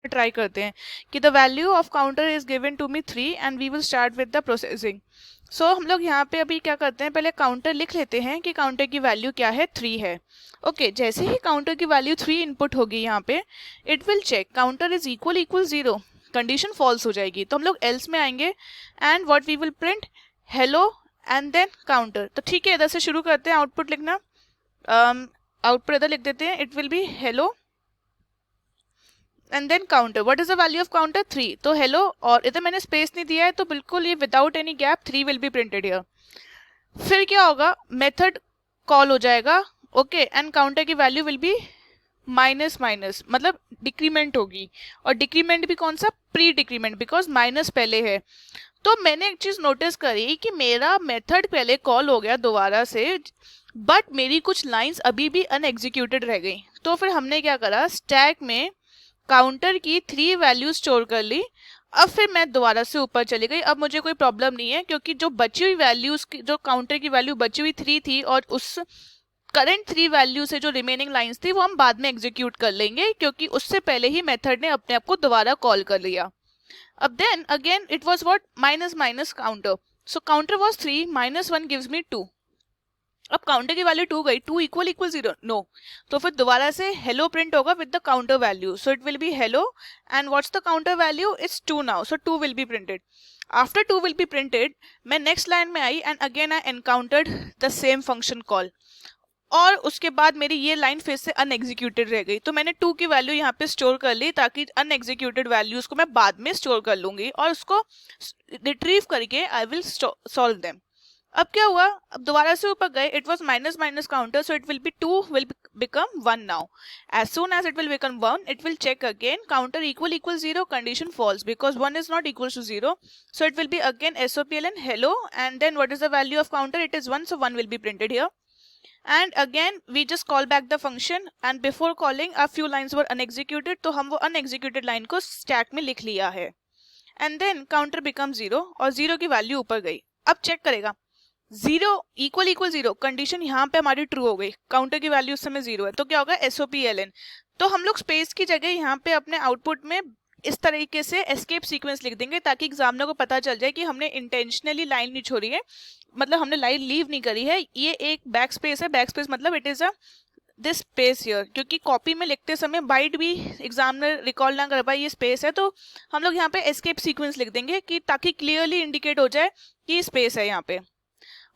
Try करते हैं कि the value of counter is given to me 3 and we will start with the processing. So हम लोग यहाँ पे अभी क्या करते हैं, पहले काउंटर लिख लेते हैं कि काउंटर की वैल्यू क्या है, 3 है। ओके, जैसे ही काउंटर की वैल्यू 3 इनपुट होगी यहाँ पे, it will check counter is equal equal 0, condition false हो जाएगी, तो हम लोग एल्स में आएंगे and what we will print, hello and then counter. तो ठीक है, इधर से शुरू करते हैं आउटपुट लिखना। आउटपुट इधर लिख देते हैं, it will be hello and then counter. What is the value of counter, 3। तो हेलो, और इधर मैंने स्पेस नहीं दिया है तो बिल्कुल ये without any gap 3 will be printed here. फिर क्या होगा, मेथड कॉल हो जाएगा, ओके, एंड काउंटर की value will be minus minus, मतलब डिक्रीमेंट होगी, और डिक्रीमेंट भी कौन सा, प्री डिक्रीमेंट, बिकॉज माइनस पहले है। तो मैंने एक चीज नोटिस करी कि मेरा मेथड पहले कॉल हो गया दोबारा से, बट मेरी कुछ लाइंस अभी भी अनएग्जीक्यूटेड रह गई। तो फिर हमने क्या करा, स्टैक में काउंटर की 3 वैल्यू स्टोर कर ली। अब फिर मैं दोबारा से ऊपर चली गई, अब मुझे कोई प्रॉब्लम नहीं है, क्योंकि जो बची हुई वैल्यूज, जो काउंटर की वैल्यू बची हुई 3 थी, और उस करंट 3 वैल्यू से जो रिमेनिंग लाइंस थी वो हम बाद में एग्जीक्यूट कर लेंगे, क्योंकि उससे पहले ही मेथड ने अपने आप को दोबारा कॉल कर लिया। अब then again it was what, minus minus counter, so counter was 3 minus 1 gives me 2। अब काउंटर की वैल्यू 2 गई, 2 इक्वल इक्वल 0, नो, तो फिर दोबारा से हेलो प्रिंट होगा with the counter value, so it will be hello and what's the counter value, it's 2 now, so 2 will be printed. After 2 will be printed, मैं next line में I and again I encountered the same function call, और उसके बाद मेरी ये line फिर से अनएग्जीक्यूटेड रह गई। तो मैंने 2 की वैल्यू यहाँ पे स्टोर कर ली, ताकि अनएग्जीक्यूटेड वैल्यूज को मैं बाद में स्टोर कर लूंगी और उसको रिट्रीव करके आई विल सॉल्व देम। अब क्या हुआ, अब दोबारा से ऊपर गए, it was minus minus counter, so it will be 2 will become 1 now. As soon as it will become 1, it will check again counter equal equal 0, condition false because 1 is not equal to 0, so it will be again SOPLN hello, and then what is the value of counter, it is 1, so 1 will be printed here. And again we just call back the function, and before calling a few lines were unexecuted, तो हम वो unexecuted line को stack में लिख लिया है, and then counter becomes 0, और 0 की वैल्यू ऊपर गई। अब चेक करेगा, 0 इक्वल इक्वल 0, कंडीशन यहाँ पे हमारी ट्रू हो गई, काउंटर की वैल्यू उस समय 0 है, तो क्या होगा, SOPLN। तो हम लोग स्पेस की जगह यहाँ पे अपने आउटपुट में इस तरीके से एस्केप सीक्वेंस लिख देंगे, ताकि एग्जामिनर को पता चल जाए कि हमने इंटेंशनली लाइन नहीं छोड़ी है, मतलब हमने लाइन लीव नहीं करी है। ये एक बैक स्पेस है, बैक स्पेस मतलब it is a this space here, क्योंकि कॉपी में लिखते समय बाइट भी एग्जामिनर रिकॉल ना कर पाए ये स्पेस है, तो हम लोग यहाँ पे एस्केप सीक्वेंस लिख देंगे, कि ताकि क्लियरली इंडिकेट हो जाए कि स्पेस है यहाँ पे।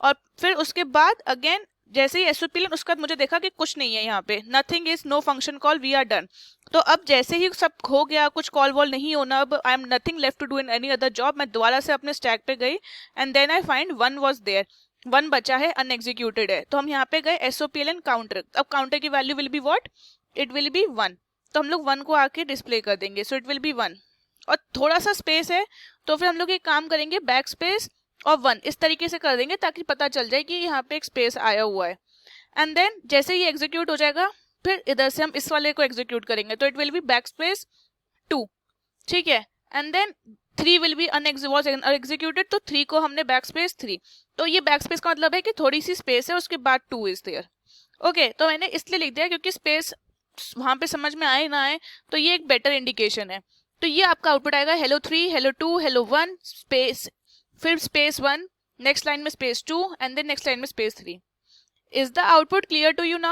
और फिर उसके बाद अगेन जैसे ही SOPLN, उसका मुझे देखा कि कुछ नहीं है यहाँ पे, nothing is, no function call, we are done. तो अब जैसे ही सब हो गया, कुछ कॉल वॉल नहीं होना, अब I am nothing left to do in any other job, मैं दोबारा से अपने स्टैक पे गई and then I find 1 was there, 1 बचा है, अनएग्जीक्यूटेड है, तो हम यहाँ पे गए SOPLN काउंटर। अब काउंटर की value will be what, it will B 1, तो हम लोग 1 को आके डिस्प्ले कर देंगे, सो इट विल बी 1, और थोड़ा सा स्पेस है, तो फिर हम लोग एक काम करेंगे, बैक स्पेस और 1 इस तरीके से कर देंगे, ताकि पता चल जाए कि यहाँ पे एक स्पेस आया हुआ है। एंड देन जैसे ये एग्जीक्यूट हो जाएगा, फिर इधर से हम इस वाले को एग्जीक्यूट करेंगे, तो it will be back space 2, ठीक है, एंड देन 3 विल बी अनएग्जीक्यूटेड, तो 3 को हमने बैक स्पेस 3, तो ये बैक स्पेस का मतलब है कि थोड़ी सी स्पेस है, उसके बाद 2 इज देयर। ओके, तो मैंने इसलिए लिख दिया क्योंकि स्पेस वहां पे समझ में आए ना आए, तो ये एक बेटर इंडिकेशन है। तो ये आपका आउटपुट आएगा, हेलो 3, हेलो 2, हेलो 1, स्पेस, फिर स्पेस 1, नेक्स्ट लाइन में space 2, and then next line में space 3। Is the output clear to you now?